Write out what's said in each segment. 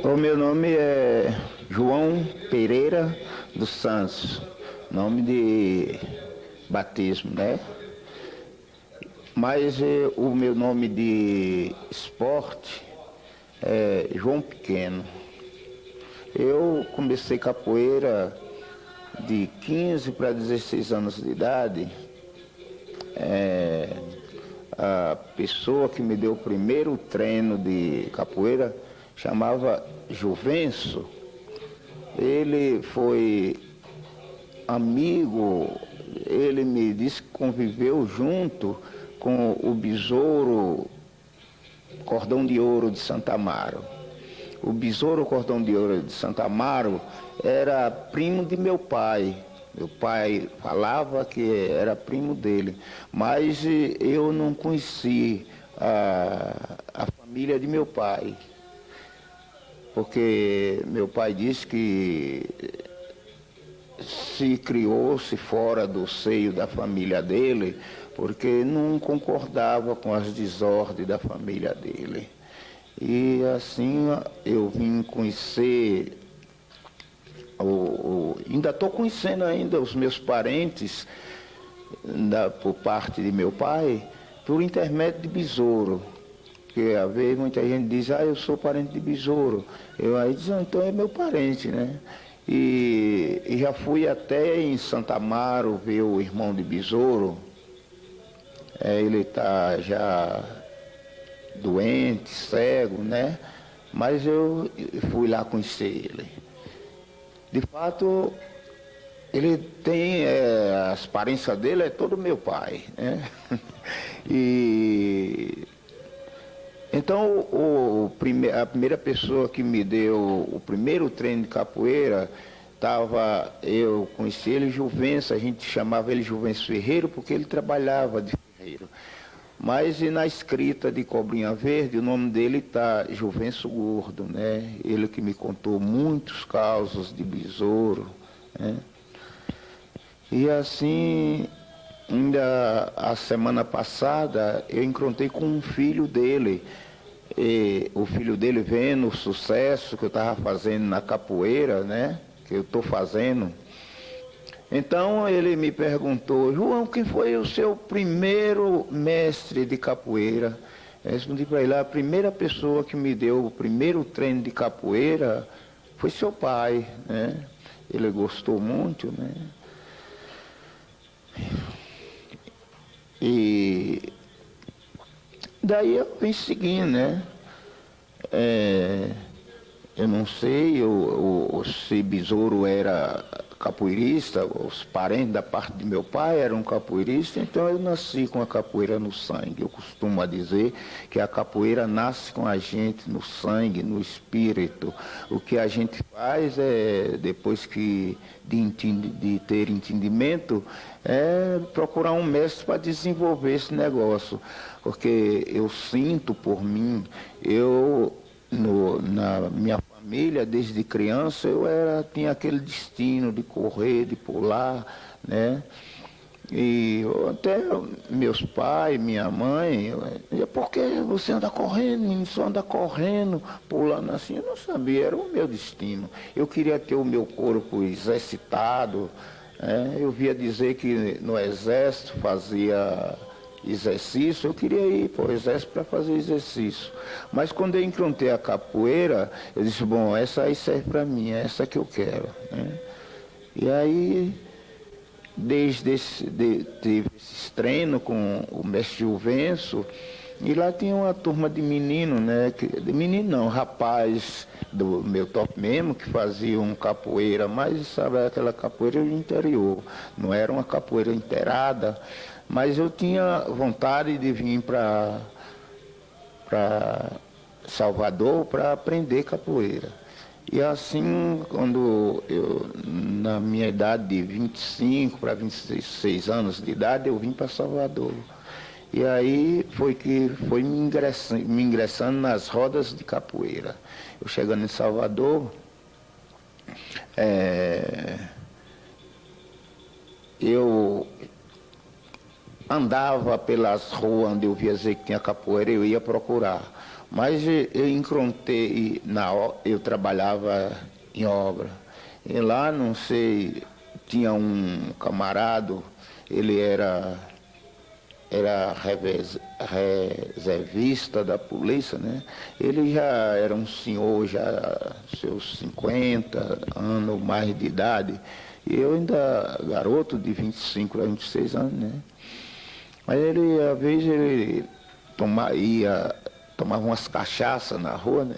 O meu nome é João Pereira dos Santos, nome de batismo, né? Mas o meu nome de esporte é João Pequeno. Eu comecei capoeira de 15 para 16 anos de idade. A pessoa que me deu o primeiro treino de capoeira chamava Juvenço. Ele foi amigo, ele me disse que conviveu junto com o besouro Cordão de Ouro de Santa Amaro. O besouro Cordão de Ouro de Santa Amaro era primo de meu pai. Meu pai falava que era primo dele, mas eu não conheci a família de meu pai, porque meu pai disse que se criou-se fora do seio da família dele, porque não concordava com as desordens da família dele. E assim eu vim conhecer, ainda estou conhecendo ainda os meus parentes, por parte de meu pai, por intermédio de besouro. Porque às vezes muita gente diz, eu sou parente de besouro. Eu aí diz, então é meu parente, né? E já fui até em Santa Amaro ver o irmão de besouro. Ele está já doente, cego, né? Mas eu fui lá conhecer ele. De fato, ele tem, as aparências dele é todo meu pai, né? E então a primeira pessoa que me deu o primeiro treino de capoeira, eu conheci ele Juvenço, a gente chamava ele Juvenço Ferreiro porque ele trabalhava de ferreiro. Mas e na escrita de Cobrinha Verde, o nome dele está Juvenço Gordo, né? Ele que me contou muitos causos de besouro, né? E assim, ainda a semana passada, eu encontrei com um filho dele. E o filho dele vendo o sucesso que eu estava fazendo na capoeira, né? Que eu estou fazendo. Então ele me perguntou, João, quem foi o seu primeiro mestre de capoeira? Eu respondi para ele, a primeira pessoa que me deu o primeiro treino de capoeira foi seu pai, né? Ele gostou muito, né? E daí eu vim seguindo, né? Eu não sei se besouro era capoeirista, os parentes da parte de meu pai eram capoeiristas, então eu nasci com a capoeira no sangue. Eu costumo dizer que a capoeira nasce com a gente no sangue, no espírito. O que a gente faz depois de ter entendimento, é procurar um mestre para desenvolver esse negócio. Porque eu sinto por mim, na minha família, desde criança, tinha aquele destino de correr, de pular, né? E até meus pais, minha mãe, por que você anda correndo, menino, só anda correndo, pulando assim? Eu não sabia, era o meu destino. Eu queria ter o meu corpo exercitado, né? Eu via dizer que no exército fazia exercício, eu queria ir para o exército para fazer exercício. Mas quando eu encontrei a capoeira, eu disse, bom, essa aí serve para mim, é essa que eu quero, né? E aí, tive esses treinos com o mestre Juvenço, e lá tinha uma turma de menino, né? De menino não, rapaz do meu top mesmo, que faziam capoeira, mas sabe, aquela capoeira do interior, não era uma capoeira inteirada, mas eu tinha vontade de vir para Salvador para aprender capoeira. E assim, quando na minha idade de 25 para 26 anos de idade, eu vim para Salvador. E aí foi me ingressando nas rodas de capoeira. Eu chegando em Salvador, eu andava pelas ruas onde eu via dizer que tinha capoeira, eu ia procurar. Mas eu encontrei, eu trabalhava em obra. E lá, não sei, tinha um camarada, ele era reservista da polícia, né? Ele já era um senhor, já seus 50 anos, mais de idade. E eu ainda, garoto de 25 a 26 anos, né? Mas ele, às vezes, ele tomava umas cachaças na rua, né?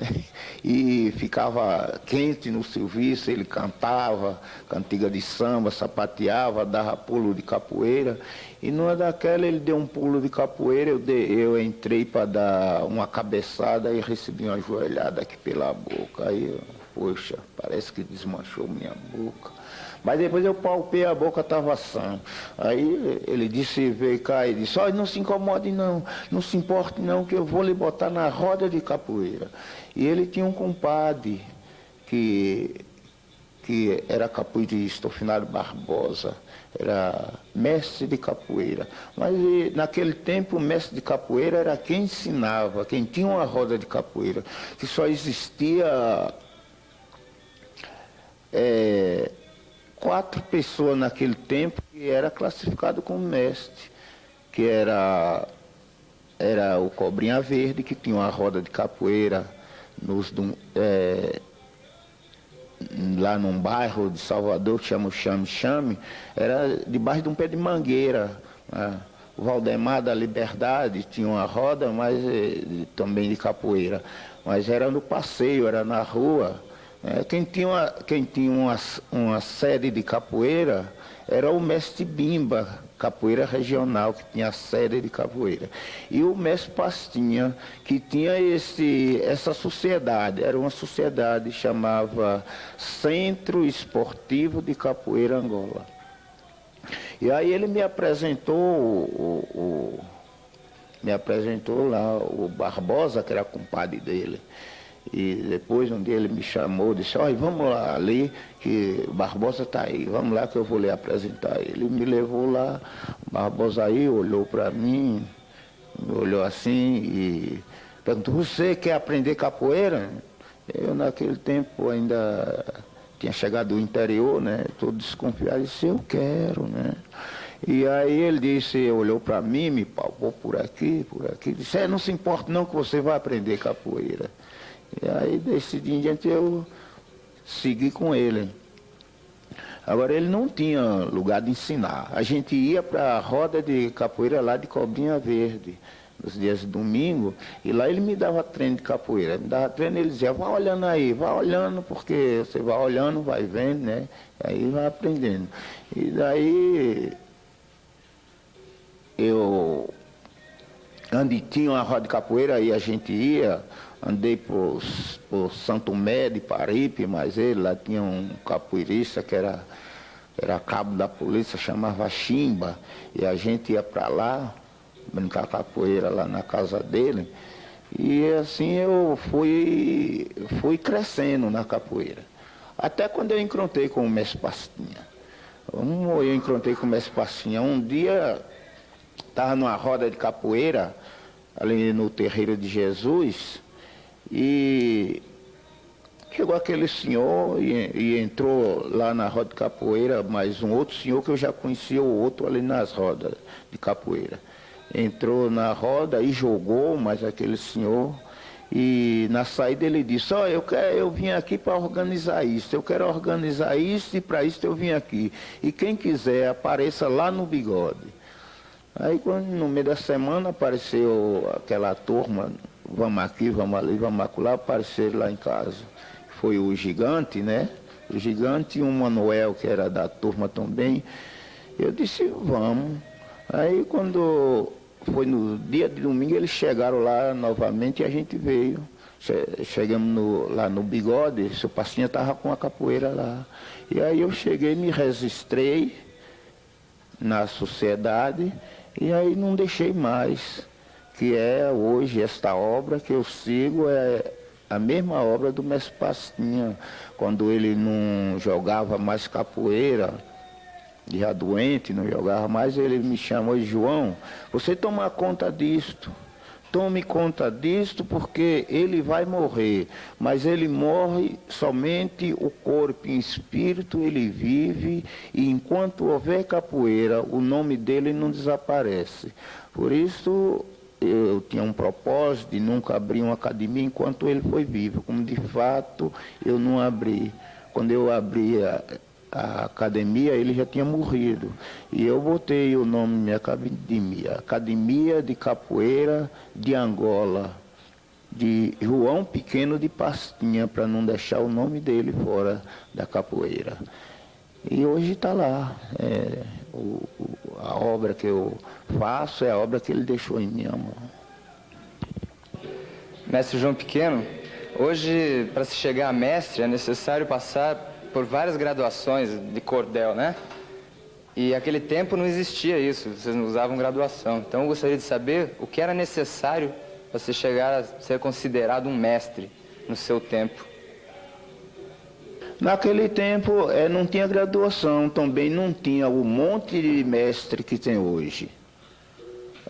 E ficava quente no serviço, ele cantava cantiga de samba, sapateava, dava pulo de capoeira. E numa daquela ele deu um pulo de capoeira, eu entrei para dar uma cabeçada e recebi uma joelhada aqui pela boca. Aí, poxa, parece que desmanchou minha boca. Mas depois eu palpei, a boca estava sã. Aí ele disse, veio cá e disse, olha, não se incomode não, não se importe não, que eu vou lhe botar na roda de capoeira. E ele tinha um compadre que era capoeirista, o Finado Barbosa, era mestre de capoeira. Mas naquele tempo o mestre de capoeira era quem ensinava, quem tinha uma roda de capoeira, que só existia 4 pessoas naquele tempo que era classificado como mestre, que era o Cobrinha Verde, que tinha uma roda de capoeira lá num bairro de Salvador que chama o Chame Chame, era debaixo de um pé de mangueira, né? O Valdemar da Liberdade tinha uma roda, mas também de capoeira, mas era no passeio, era na rua. Quem tinha uma sede de capoeira era o mestre Bimba, capoeira regional, que tinha a sede de capoeira. E o mestre Pastinha, que tinha essa sociedade, era uma sociedade, chamava Centro Esportivo de Capoeira Angola. E aí ele me apresentou lá o Barbosa, que era compadre dele. E depois um dia ele me chamou, disse, olha, vamos lá ali, que o Barbosa está aí, vamos lá que eu vou lhe apresentar. Ele me levou lá, o Barbosa aí olhou para mim, olhou assim e perguntou, você quer aprender capoeira? Eu naquele tempo ainda tinha chegado do interior, né, todo desconfiado, disse, eu quero, né. E aí ele disse, olhou para mim, me palpou por aqui, disse, não se importa não que você vai aprender capoeira. E aí, desse dia em diante, eu segui com ele. Agora, ele não tinha lugar de ensinar. A gente ia para a roda de capoeira lá de Cobrinha Verde, nos dias de domingo, e lá ele me dava treino de capoeira. Me dava treino e ele dizia, vai olhando aí, vai olhando, porque você vai olhando, vai vendo, né? Aí vai aprendendo. E daí, onde tinha uma roda de capoeira, aí a gente ia. Andei por Santo Mé de Paripe, mas ele lá tinha um capoeirista que era cabo da polícia, chamava Chimba, e a gente ia para lá, brincar capoeira lá na casa dele, e assim eu fui crescendo na capoeira. Até quando eu encontrei com o mestre Pastinha. Eu encontrei com o mestre Pastinha. Um dia, estava numa roda de capoeira, ali no Terreiro de Jesus, e chegou aquele senhor e entrou lá na roda de capoeira, mas um outro senhor que eu já conhecia, o outro ali nas rodas de capoeira. Entrou na roda e jogou, mas aquele senhor, e na saída ele disse, eu vim aqui para organizar isso, eu quero organizar isso e para isso eu vim aqui. E quem quiser, apareça lá no Bigode. Aí quando no meio da semana apareceu aquela turma, vamos aqui, vamos ali, vamos acolá, apareceram lá em casa. Foi o Gigante, né? O Gigante e o Manuel, que era da turma também. Eu disse, vamos. Aí quando foi no dia de domingo, eles chegaram lá novamente e a gente veio. Chegamos lá no Bigode, seu Pastinha estava com a capoeira lá. E aí eu cheguei, me registrei na sociedade e aí não deixei mais. Que é hoje esta obra que eu sigo, é a mesma obra do mestre Pastinha, quando ele não jogava mais capoeira, já doente, não jogava mais, ele me chamou de João, você toma conta disto, tome conta disto, porque ele vai morrer, mas ele morre somente o corpo e espírito, ele vive, e enquanto houver capoeira, o nome dele não desaparece. Por isso, eu tinha um propósito de nunca abrir uma academia enquanto ele foi vivo, como de fato eu não abri. Quando eu abri a academia, ele já tinha morrido. E eu botei o nome da minha academia, Academia de Capoeira de Angola, de João Pequeno de Pastinha, para não deixar o nome dele fora da capoeira. E hoje está lá. A obra que eu faço é a obra que ele deixou em minha mão. Mestre João Pequeno, hoje, para se chegar a mestre, é necessário passar por várias graduações de cordel, né? E naquele tempo não existia isso, vocês não usavam graduação. Então eu gostaria de saber o que era necessário para você chegar a ser considerado um mestre no seu tempo. Naquele tempo não tinha graduação, também não tinha o monte de mestre que tem hoje.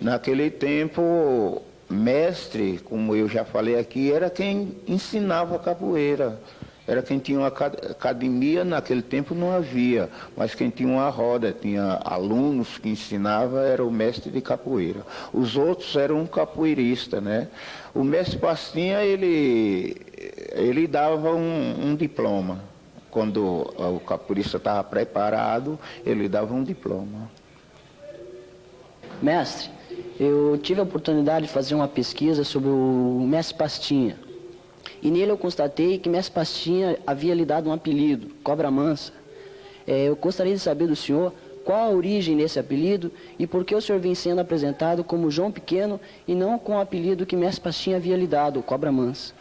Naquele tempo, mestre, como eu já falei aqui, era quem ensinava capoeira. Era quem tinha uma academia, naquele tempo não havia, mas quem tinha uma roda, tinha alunos que ensinava, era o mestre de capoeira. Os outros eram capoeiristas, né? O mestre Pastinha, ele dava um diploma. Quando o capoeirista estava preparado, ele dava um diploma. Mestre, eu tive a oportunidade de fazer uma pesquisa sobre o mestre Pastinha. E nele eu constatei que mestre Pastinha havia lhe dado um apelido, Cobra Mansa. Eu gostaria de saber do senhor qual a origem desse apelido e por que o senhor vem sendo apresentado como João Pequeno e não com o apelido que mestre Pastinha havia lhe dado, Cobra Mansa.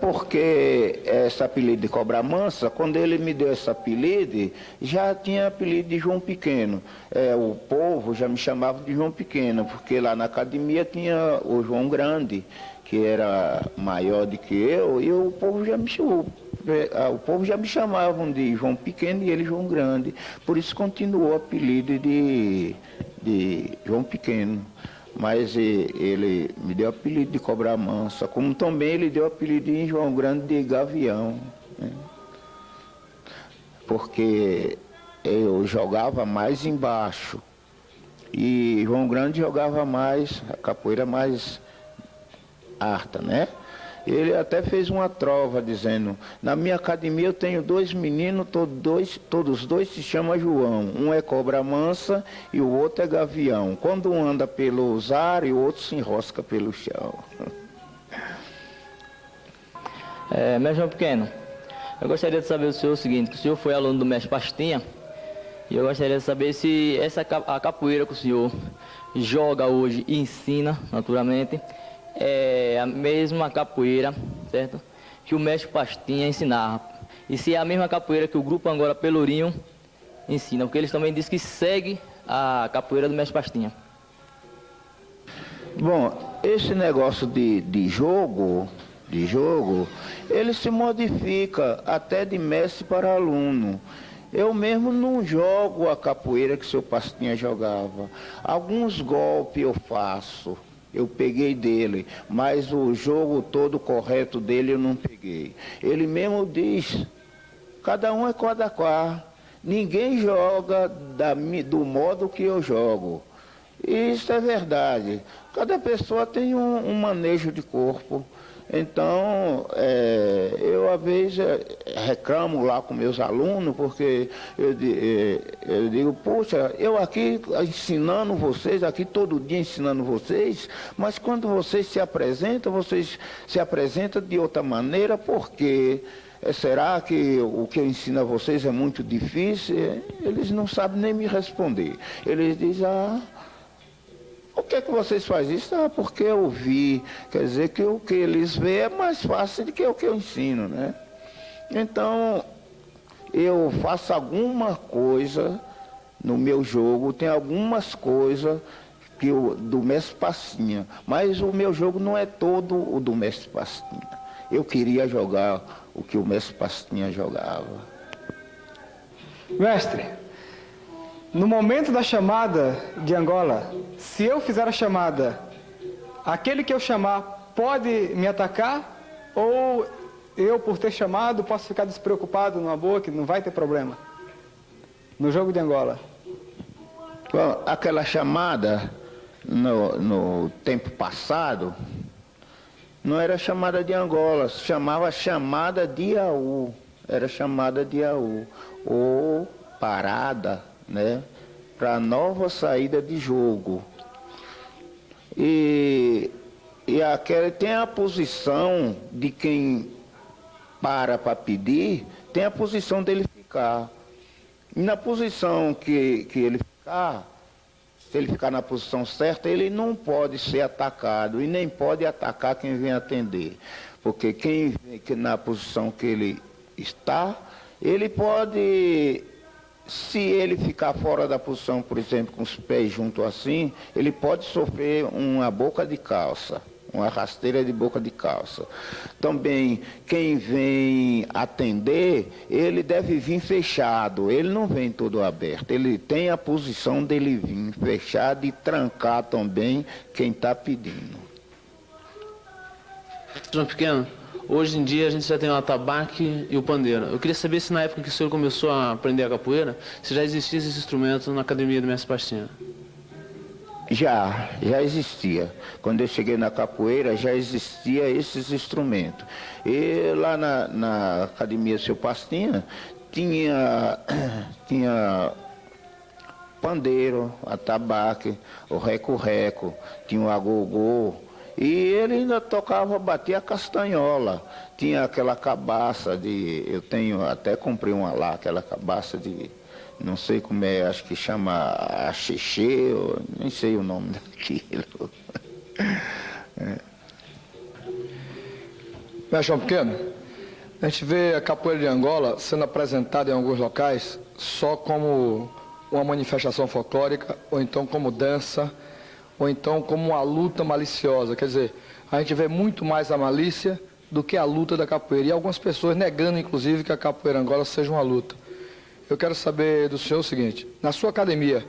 Porque esse apelido de Cobra Mansa, quando ele me deu esse apelido, já tinha apelido de João Pequeno. O povo já me chamava de João Pequeno, porque lá na academia tinha o João Grande, que era maior do que eu, e o povo já me chamou. O povo já me chamavam de João Pequeno e ele João Grande. Por isso continuou o apelido de João Pequeno. Mas ele me deu o apelido de Cobra Mansa, como também ele deu o apelido de João Grande de Gavião, né? Porque eu jogava mais embaixo e João Grande jogava mais, a capoeira mais harta, né? Ele até fez uma trova dizendo: na minha academia eu tenho 2 meninos, todos dois se chamam João. Um é Cobra Mansa e o outro é Gavião. Quando um anda pelos ares, o outro se enrosca pelo chão. Mestre João Pequeno, eu gostaria de saber do senhor o seguinte, que o senhor foi aluno do mestre Pastinha, e eu gostaria de saber se a capoeira que o senhor joga hoje e ensina, naturalmente, é a mesma capoeira, certo? Que o mestre Pastinha ensinava. E se é a mesma capoeira que o grupo Angola Pelourinho ensina, porque eles também dizem que segue a capoeira do mestre Pastinha. Bom, esse negócio de jogo, ele se modifica até de mestre para aluno. Eu mesmo não jogo a capoeira que o seu Pastinha jogava. Alguns golpes eu faço. Eu peguei dele, mas o jogo todo correto dele eu não peguei. Ele mesmo diz, cada um é cada qual. Ninguém joga do modo que eu jogo. E isso é verdade. Cada pessoa tem um manejo de corpo. Então, eu às vezes reclamo lá com meus alunos, porque eu digo, poxa, eu aqui ensinando vocês, aqui todo dia ensinando vocês, mas quando vocês se apresentam de outra maneira, porque será que o que eu ensino a vocês é muito difícil? Eles não sabem nem me responder. Eles dizem, por que vocês fazem isso? Porque eu vi. Quer dizer que o que eles veem é mais fácil do que o que eu ensino, né? Então, eu faço alguma coisa no meu jogo, tem algumas coisas do mestre Pastinha, mas o meu jogo não é todo o do mestre Pastinha. Eu queria jogar o que o mestre Pastinha jogava. Mestre, no momento da chamada de Angola, se eu fizer a chamada aquele que eu chamar pode me atacar, ou eu, por ter chamado, posso ficar despreocupado numa boa, que não vai ter problema? No jogo de Angola. Bom, aquela chamada no tempo passado não era chamada de Angola, se chamava chamada de AU. Era chamada de AU, ou parada, né, para nova saída de jogo. E aquela tem a posição de quem para pedir, tem a posição dele ficar. E na posição que ele ficar, se ele ficar na posição certa, ele não pode ser atacado e nem pode atacar quem vem atender. Porque quem vem na posição que ele está, ele pode, se ele ficar fora da posição, por exemplo, com os pés juntos assim, ele pode sofrer uma boca de calça, uma rasteira de boca de calça. Também, quem vem atender, ele deve vir fechado, ele não vem todo aberto, ele tem a posição dele vir fechado e trancar também quem está pedindo. João Pequeno, hoje em dia a gente já tem o atabaque e o pandeiro. Eu queria saber se na época que o senhor começou a aprender a capoeira, se já existia esses instrumentos na academia do mestre Pastinha. Já existia. Quando eu cheguei na capoeira, já existia esses instrumentos. E lá na academia Seu Pastinha, tinha pandeiro, atabaque, o reco-reco, tinha o agogô. E ele ainda tocava, batia a castanhola. Tinha aquela cabaça de... Eu tenho, até comprei uma lá, aquela cabaça de... Não sei como é, acho que chama axixê, nem sei o nome daquilo. Mestre João Pequeno, a gente vê a capoeira de Angola sendo apresentada em alguns locais só como uma manifestação folclórica, ou então como dança, ou então como uma luta maliciosa. Quer dizer, a gente vê muito mais a malícia do que a luta da capoeira. E algumas pessoas negando, inclusive, que a capoeira Angola seja uma luta. Eu quero saber do senhor o seguinte: na sua academia,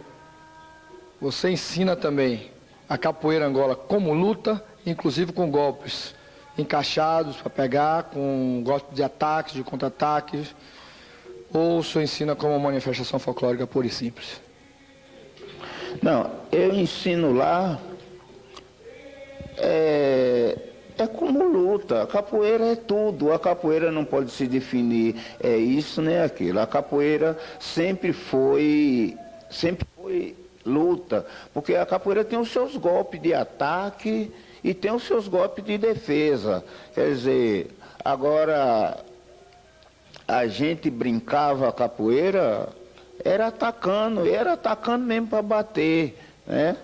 você ensina também a capoeira Angola como luta, inclusive com golpes encaixados para pegar, com golpes de ataques, de contra-ataques, ou o senhor ensina como manifestação folclórica pura e simples? Não, eu ensino lá, é como luta. A capoeira é tudo. A capoeira não pode se definir é isso nem aquilo. A capoeira sempre foi luta, porque a capoeira tem os seus golpes de ataque e tem os seus golpes de defesa. Quer dizer, agora a gente brincava a capoeira, era atacando mesmo para bater, né?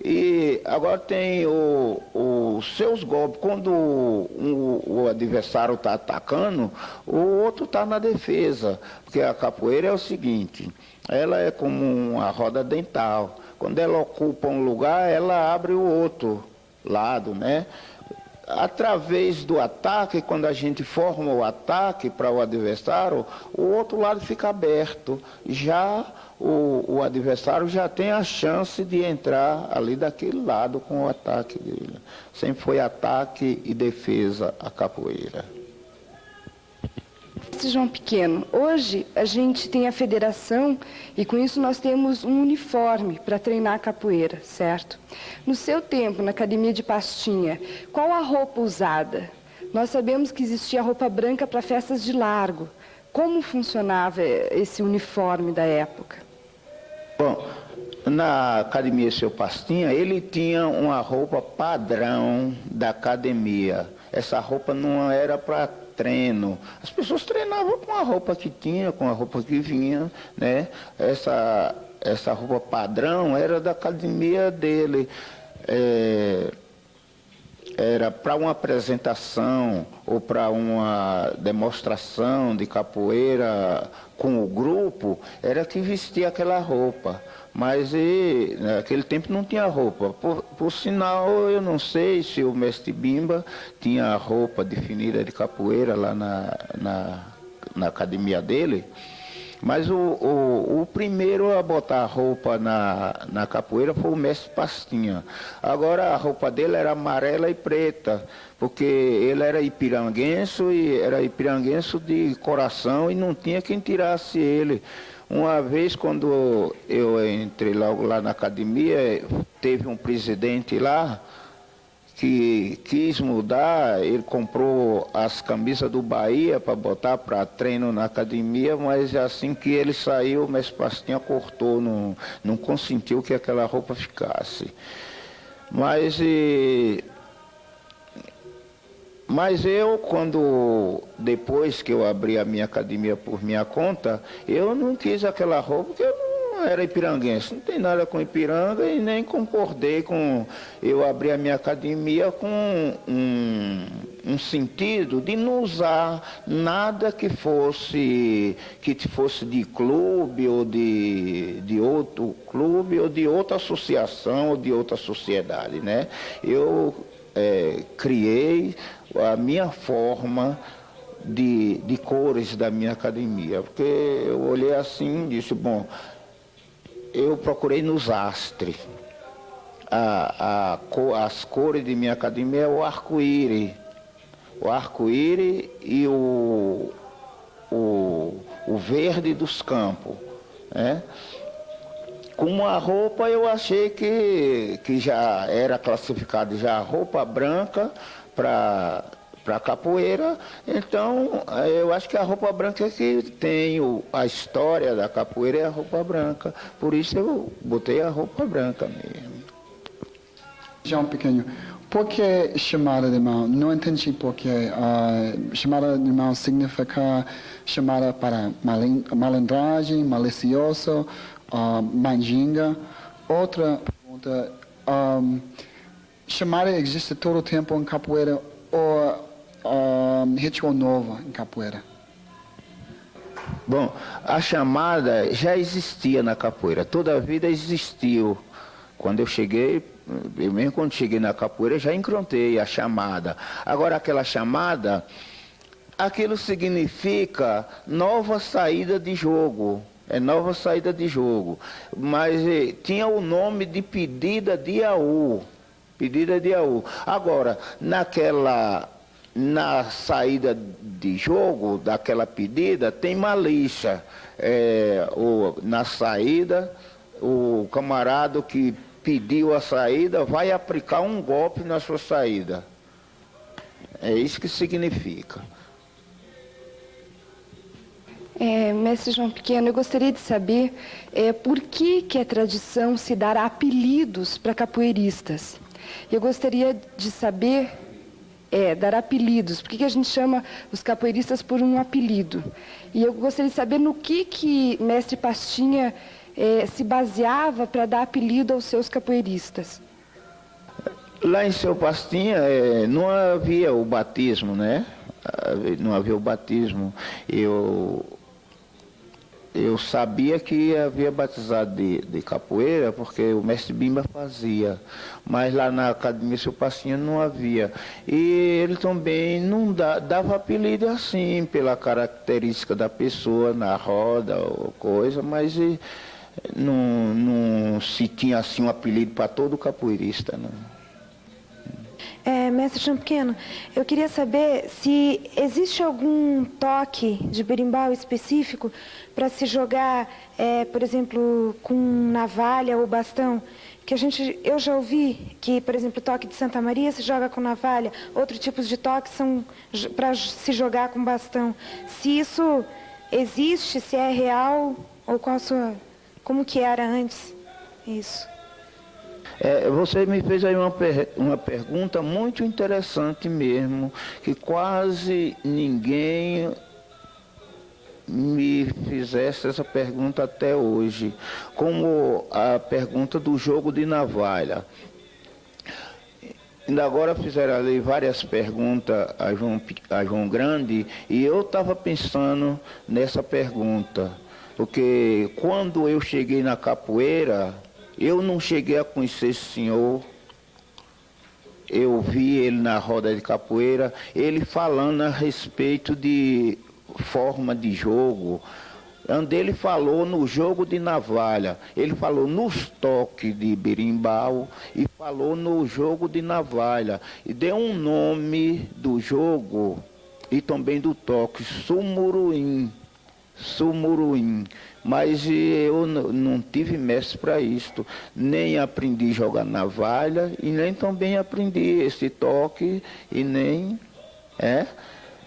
E agora tem os seus golpes. Quando o adversário está atacando, o outro está na defesa. Porque a capoeira é o seguinte, ela é como uma roda dental. Quando ela ocupa um lugar, ela abre o outro lado, né? Através do ataque, quando a gente forma o ataque para o adversário, o outro lado fica aberto. Já o adversário já tem a chance de entrar ali daquele lado com o ataque dele. Sempre foi ataque e defesa a capoeira. João Pequeno, hoje a gente tem a federação e com isso nós temos um uniforme para treinar a capoeira, certo? No seu tempo, na academia de Pastinha, qual a roupa usada? Nós sabemos que existia roupa branca para festas de largo. Como funcionava esse uniforme da época? Bom, na academia Seu Pastinha, ele tinha uma roupa padrão da academia. Essa roupa não era para treino. As pessoas treinavam com a roupa que tinha, com a roupa que vinha, né? Essa roupa padrão era da academia dele. Era para uma apresentação ou para uma demonstração de capoeira com o grupo, era que vestia aquela roupa. Mas naquele tempo não tinha roupa. Por sinal, eu não sei se o mestre Bimba tinha roupa definida de capoeira lá na academia dele, Mas o primeiro a botar a roupa na capoeira foi o mestre Pastinha. Agora a roupa dele era amarela e preta, porque ele era ipiranguense e era ipiranguense de coração e não tinha quem tirasse ele. Uma vez, quando eu entrei logo lá na academia, teve um presidente lá que quis mudar, ele comprou as camisas do Bahia para botar para treino na academia, mas assim que ele saiu, o mestre Pastinha cortou, não consentiu que aquela roupa ficasse. Mas eu, depois que eu abri a minha academia por minha conta, eu não quis aquela roupa, porque eu não era ipiranguense, não tem nada com Ipiranga e nem concordei com eu abrir a minha academia com um sentido de não usar nada que fosse de clube ou de outro clube ou de outra associação ou de outra sociedade, né? Eu criei a minha forma de cores da minha academia, porque eu olhei assim e disse, bom, eu procurei nos astres. As cores de minha academia é o arco-íris. O arco-íris e o verde dos campos, né? Com a roupa eu achei que já era classificado já a roupa branca para capoeira, então eu acho que a roupa branca é que tem a história da capoeira é a roupa branca, por isso eu botei a roupa branca mesmo. João Pequeno, por que chamada de mão? Não entendi por que. Chamada de mão significa chamada para malandragem, malicioso, mandinga. Outra pergunta, chamada existe todo o tempo em capoeira ou ritual novo em capoeira? Bom, a chamada já existia na capoeira, toda a vida existiu. Quando eu cheguei, eu mesmo quando cheguei na capoeira já encontrei a chamada. Agora aquela chamada, aquilo significa nova saída de jogo. É nova saída de jogo. Mas tinha o nome de pedida de Iaú. Pedida de Iaú. Agora, na saída de jogo, daquela pedida, tem malícia. Na saída, o camarada que pediu a saída vai aplicar um golpe na sua saída. É isso que significa. Mestre João Pequeno, eu gostaria de saber por que é tradição se dar apelidos para capoeiristas. Eu gostaria de saber, dar apelidos, por que a gente chama os capoeiristas por um apelido. E eu gostaria de saber no que mestre Pastinha se baseava para dar apelido aos seus capoeiristas. Lá em seu Pastinha não havia o batismo, né? Não havia o batismo. Eu sabia que havia batizado de capoeira, porque o mestre Bimba fazia, mas lá na academia seu Pastinha não havia. E ele também não dava apelido assim, pela característica da pessoa na roda ou coisa, mas não se tinha assim um apelido para todo capoeirista, não. Mestre João Pequeno, eu queria saber se existe algum toque de berimbau específico para se jogar, por exemplo, com navalha ou bastão. Que eu já ouvi que, por exemplo, o toque de Santa Maria se joga com navalha, outros tipos de toques são para se jogar com bastão. Se isso existe, se é real, ou como que era antes isso? Você me fez aí uma pergunta muito interessante mesmo, que quase ninguém me fizesse essa pergunta até hoje, como a pergunta do jogo de navalha. Ainda agora fizeram ali várias perguntas a João Grande, e eu estava pensando nessa pergunta, porque quando eu cheguei na capoeira, eu não cheguei a conhecer esse senhor, eu vi ele na roda de capoeira, ele falando a respeito de forma de jogo, onde ele falou no jogo de navalha, ele falou nos toques de berimbau e falou no jogo de navalha, e deu um nome do jogo e também do toque, Sumuruim, mas eu não tive mestre para isto, nem aprendi a jogar navalha e nem também aprendi esse toque e nem,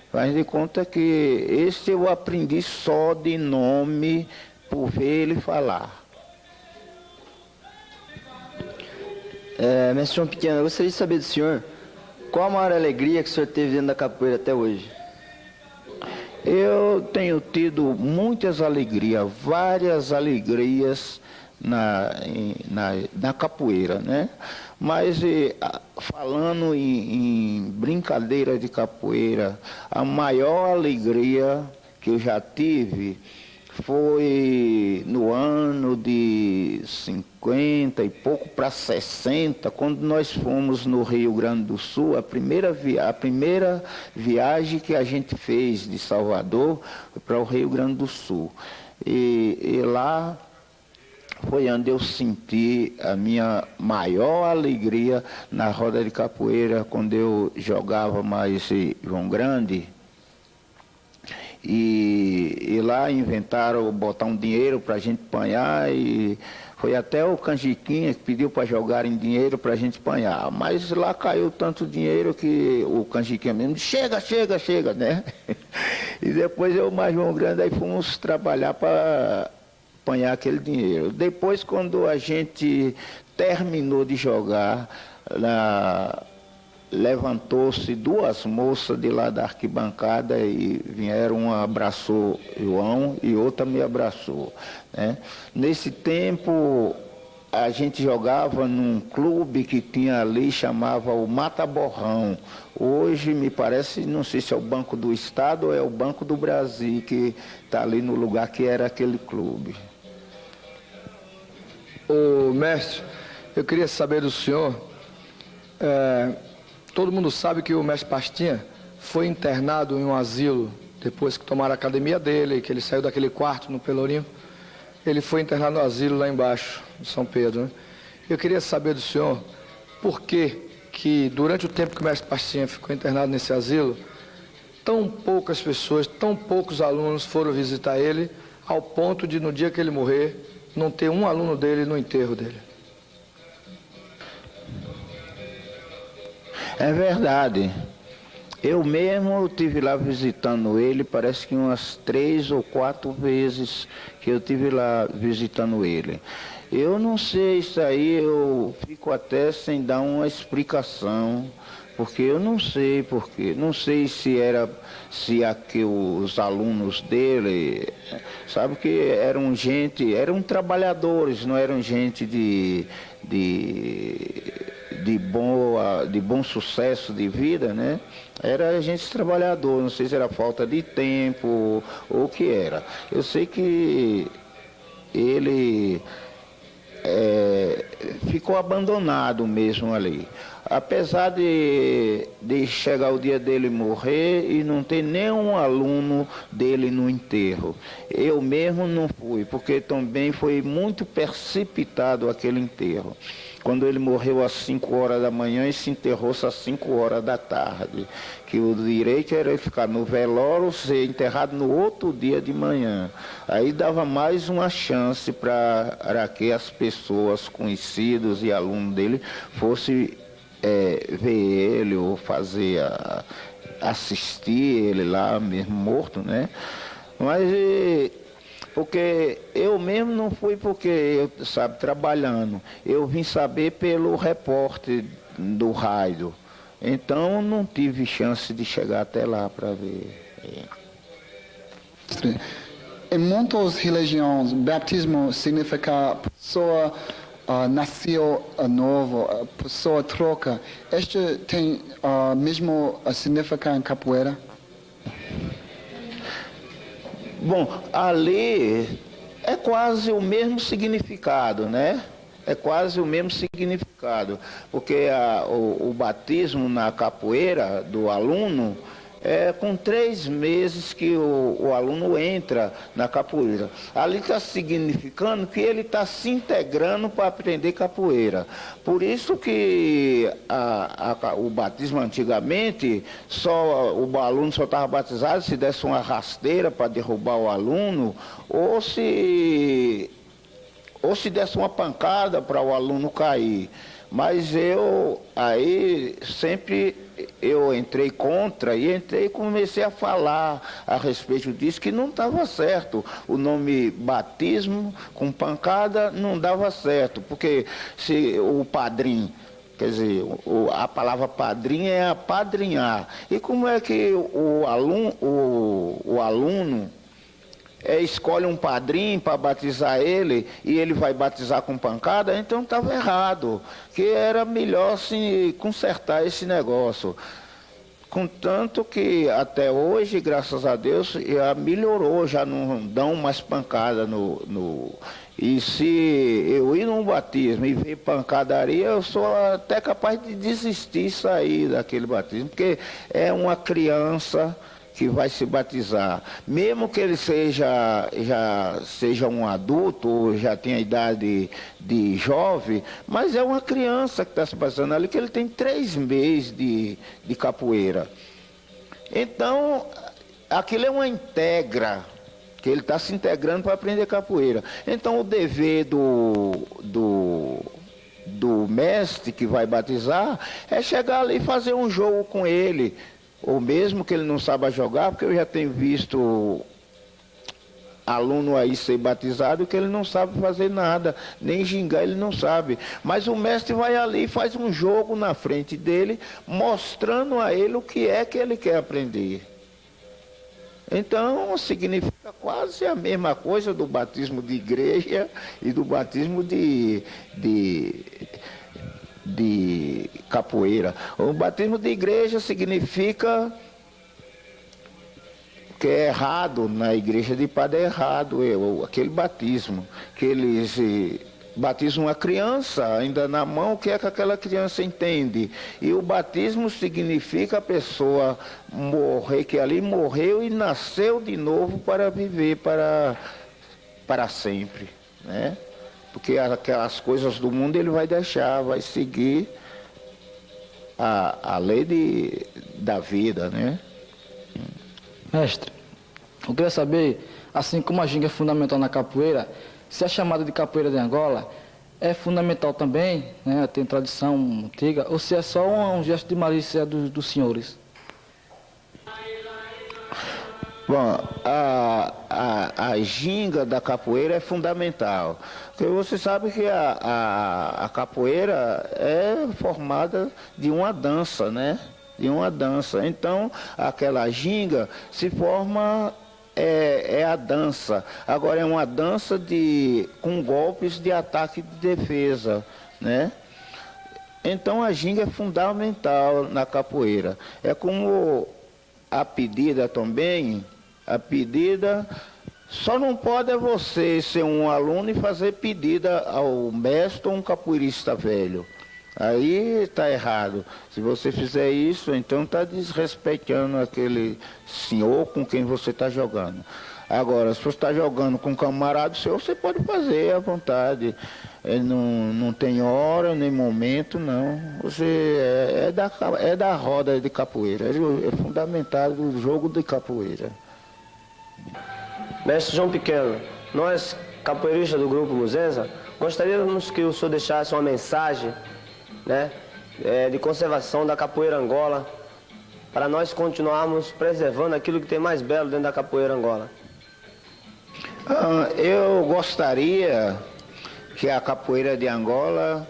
faz de conta que esse eu aprendi só de nome, por ver ele falar. Mestre João Pequeno, eu gostaria de saber do senhor, qual a maior alegria que o senhor teve dentro da capoeira até hoje? Eu tenho tido muitas alegrias, várias alegrias na capoeira, né? Mas falando em brincadeira de capoeira, a maior alegria que eu já tive foi no ano de 50 e pouco para 60, quando nós fomos no Rio Grande do Sul, a primeira viagem que a gente fez de Salvador foi para o Rio Grande do Sul. E lá foi onde eu senti a minha maior alegria na roda de capoeira, quando eu jogava mais João Grande. E lá inventaram botar um dinheiro para a gente apanhar, e foi até o Canjiquinha que pediu para jogarem dinheiro para a gente apanhar. Mas lá caiu tanto dinheiro que o Canjiquinha mesmo disse, chega, né? E depois eu mais João Grande, aí fomos trabalhar para apanhar aquele dinheiro. Depois, quando a gente terminou de jogar, levantou-se duas moças de lá da arquibancada e vieram, uma abraçou João e outra me abraçou, né? Nesse tempo a gente jogava num clube que tinha ali, chamava o Mata Borrão. Hoje me parece, não sei se é o Banco do Estado ou é o Banco do Brasil, que está ali no lugar que era aquele clube. Ô mestre, eu queria saber do senhor, todo mundo sabe que o mestre Pastinha foi internado em um asilo, depois que tomaram a academia dele, que ele saiu daquele quarto no Pelourinho, ele foi internado no asilo lá embaixo, em São Pedro, né? Eu queria saber do senhor, por que durante o tempo que o mestre Pastinha ficou internado nesse asilo, tão poucas pessoas, tão poucos alunos foram visitar ele, ao ponto de no dia que ele morrer, não ter um aluno dele no enterro dele. É verdade. Eu mesmo estive lá visitando ele, parece que umas 3 ou 4 vezes que eu estive lá visitando ele. Eu não sei isso aí, eu fico até sem dar uma explicação, porque eu não sei porquê. Não sei se aqui os alunos dele, sabe que eram trabalhadores, não eram gente de bom sucesso de vida, né? Era gente trabalhador, não sei se era falta de tempo ou o que era. Eu sei que ele ficou abandonado mesmo ali. Apesar de chegar o dia dele morrer e não ter nenhum aluno dele no enterro. Eu mesmo não fui, porque também foi muito precipitado aquele enterro. Quando ele morreu às 5 horas da manhã e se enterrou-se às 5 horas da tarde. Que o direito era ele ficar no velório, ser enterrado no outro dia de manhã. Aí dava mais uma chance para que as pessoas conhecidas e alunos dele fossem ver ele ou assistir ele lá mesmo morto, né? Mas porque eu mesmo não fui porque eu, trabalhando. Eu vim saber pelo repórter do rádio. Então não tive chance de chegar até lá para ver. Em muitas religiões, batismo significa pessoa nasceu novo, pessoa troca. Este tem mesmo significado em capoeira? Bom, ali é quase o mesmo significado, né? É quase o mesmo significado, porque o batismo na capoeira do aluno É com 3 meses que o aluno entra na capoeira. Ali está significando que ele está se integrando para aprender capoeira. Por isso que o batismo antigamente, o aluno só estava batizado se desse uma rasteira para derrubar o aluno, ou se desse uma pancada para o aluno cair. Mas eu entrei contra e comecei a falar a respeito disso, que não estava certo. O nome batismo com pancada não dava certo, porque se o padrinho, quer dizer, a palavra padrinho é apadrinhar. E como é que o aluno escolhe um padrinho para batizar ele e ele vai batizar com pancada? Então estava errado, que era melhor se consertar esse negócio. Contanto que até hoje, graças a Deus, já melhorou, já não dão mais pancada E se eu ir num batismo e ver pancadaria, eu sou até capaz de desistir e sair daquele batismo, porque é uma criança que vai se batizar, mesmo que ele já seja um adulto, ou já tenha idade de jovem, mas é uma criança que está se batizando ali, que ele tem 3 meses de capoeira. Então, aquilo é uma integra, que ele está se integrando para aprender capoeira. Então, o dever do mestre que vai batizar é chegar ali e fazer um jogo com ele, ou mesmo que ele não saiba jogar, porque eu já tenho visto aluno aí ser batizado que ele não sabe fazer nada, nem gingar ele não sabe. Mas o mestre vai ali e faz um jogo na frente dele, mostrando a ele o que é que ele quer aprender. Então, significa quase a mesma coisa do batismo de igreja e do batismo de capoeira. O batismo de igreja significa que é errado, na igreja de padre é errado, aquele batismo, que eles batizam uma criança ainda na mão, o que é que aquela criança entende? E o batismo significa a pessoa morrer, que ali morreu e nasceu de novo para viver para sempre, né? Porque aquelas coisas do mundo ele vai deixar, vai seguir a lei da vida, né? Mestre, eu queria saber, assim como a ginga é fundamental na capoeira, se a chamada de capoeira de Angola é fundamental também, né? Tem tradição antiga, ou se é só um gesto de malícia dos senhores? Bom, a ginga da capoeira é fundamental, porque você sabe que a capoeira é formada de uma dança, né? De uma dança. Então, aquela ginga se forma, é a dança. Agora, é uma dança com golpes de ataque e de defesa, né? Então, a ginga é fundamental na capoeira. É como a pedida também. A pedida, só não pode você ser um aluno e fazer pedida ao mestre ou um capoeirista velho. Aí está errado. Se você fizer isso, então está desrespeitando aquele senhor com quem você está jogando. Agora, se você está jogando com um camarada seu, você pode fazer à vontade. Não tem hora, nem momento, não. Você é da roda de capoeira. É fundamental o jogo de capoeira. Mestre João Pequeno, nós, capoeiristas do Grupo Muzenza, gostaríamos que o senhor deixasse uma mensagem, né, de conservação da capoeira Angola, para nós continuarmos preservando aquilo que tem mais belo dentro da capoeira Angola. Eu gostaria que a capoeira de Angola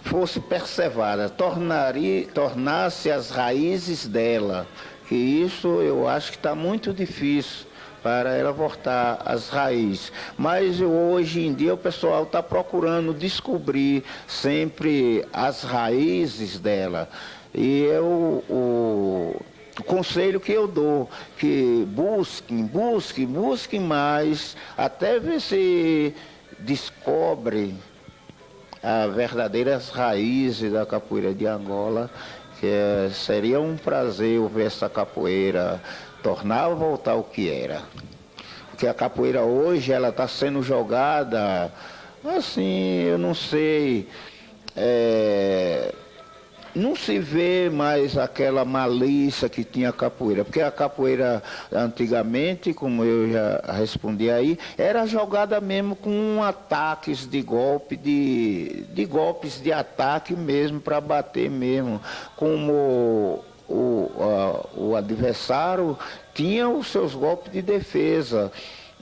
fosse preservada, tornasse as raízes dela, que isso eu acho que está muito difícil para ela voltar às raízes. Mas hoje em dia o pessoal está procurando descobrir sempre as raízes dela. E o conselho que eu dou, que busquem mais, até ver se descobre as verdadeiras raízes da capoeira de Angola, que seria um prazer eu ver essa capoeira tornar a voltar ao que era. Porque a capoeira hoje, ela está sendo jogada, assim, eu não sei, não se vê mais aquela malícia que tinha a capoeira, porque a capoeira antigamente, como eu já respondi aí, era jogada mesmo com ataques de golpe, de golpes de ataque mesmo, para bater mesmo, como o adversário tinha os seus golpes de defesa.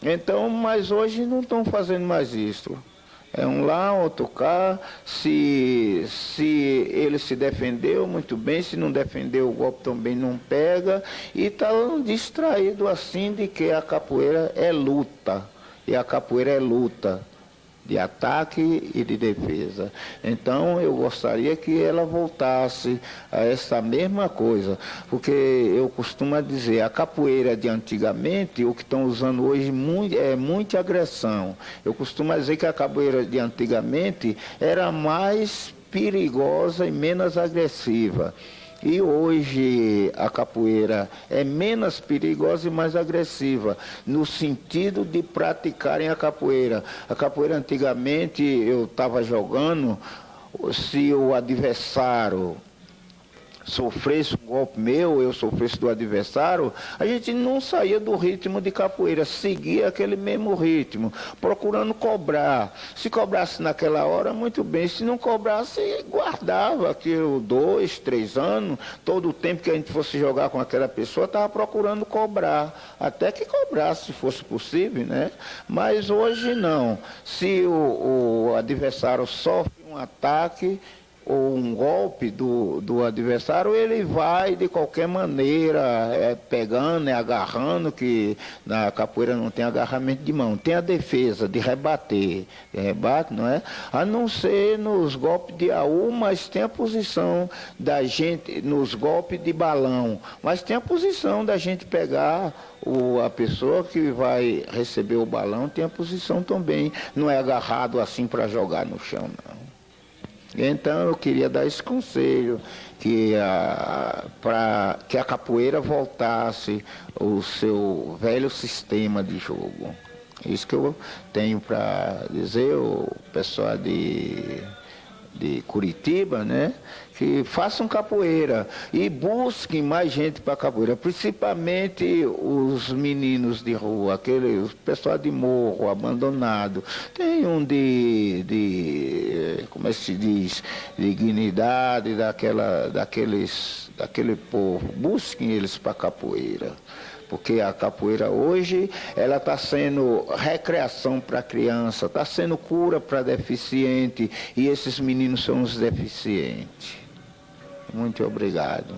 Então, mas hoje não estão fazendo mais isso. É um lá, outro cá, se ele se defendeu muito bem, se não defendeu o golpe também não pega, e está distraído assim de que a capoeira é luta, e a capoeira é luta de ataque e de defesa. Então eu gostaria que ela voltasse a essa mesma coisa, porque eu costumo dizer, a capoeira de antigamente, o que estão usando hoje é muita agressão. Eu costumo dizer que a capoeira de antigamente era mais perigosa e menos agressiva. E hoje a capoeira é menos perigosa e mais agressiva, no sentido de praticarem a capoeira. A capoeira antigamente eu estava jogando, se o adversário sofresse um golpe meu, eu sofresse do adversário, a gente não saía do ritmo de capoeira, seguia aquele mesmo ritmo, procurando cobrar. Se cobrasse naquela hora, muito bem, se não cobrasse, guardava aquilo 2, 3 anos, todo o tempo que a gente fosse jogar com aquela pessoa, estava procurando cobrar, até que cobrasse, se fosse possível, né? Mas hoje não. Se o adversário sofre um ataque, ou um golpe do adversário, ele vai de qualquer maneira, pegando, agarrando, que na capoeira não tem agarramento de mão, tem a defesa de rebater, de rebate, não é? A não ser nos golpes de AU, mas tem a posição da gente, nos golpes de balão, mas tem a posição da gente pegar a pessoa que vai receber o balão, tem a posição também, não é agarrado assim para jogar no chão, não. Então eu queria dar esse conselho, para que a capoeira voltasse ao seu velho sistema de jogo. Isso que eu tenho para dizer, o pessoal de Curitiba, né? Que façam capoeira e busquem mais gente para capoeira, principalmente os meninos de rua, o pessoal de morro, abandonado. Tem um como é que se diz, dignidade daquele povo. Busquem eles para capoeira. Porque a capoeira hoje, ela está sendo recreação para criança, está sendo cura para deficiente, e esses meninos são os deficientes. Muito obrigado.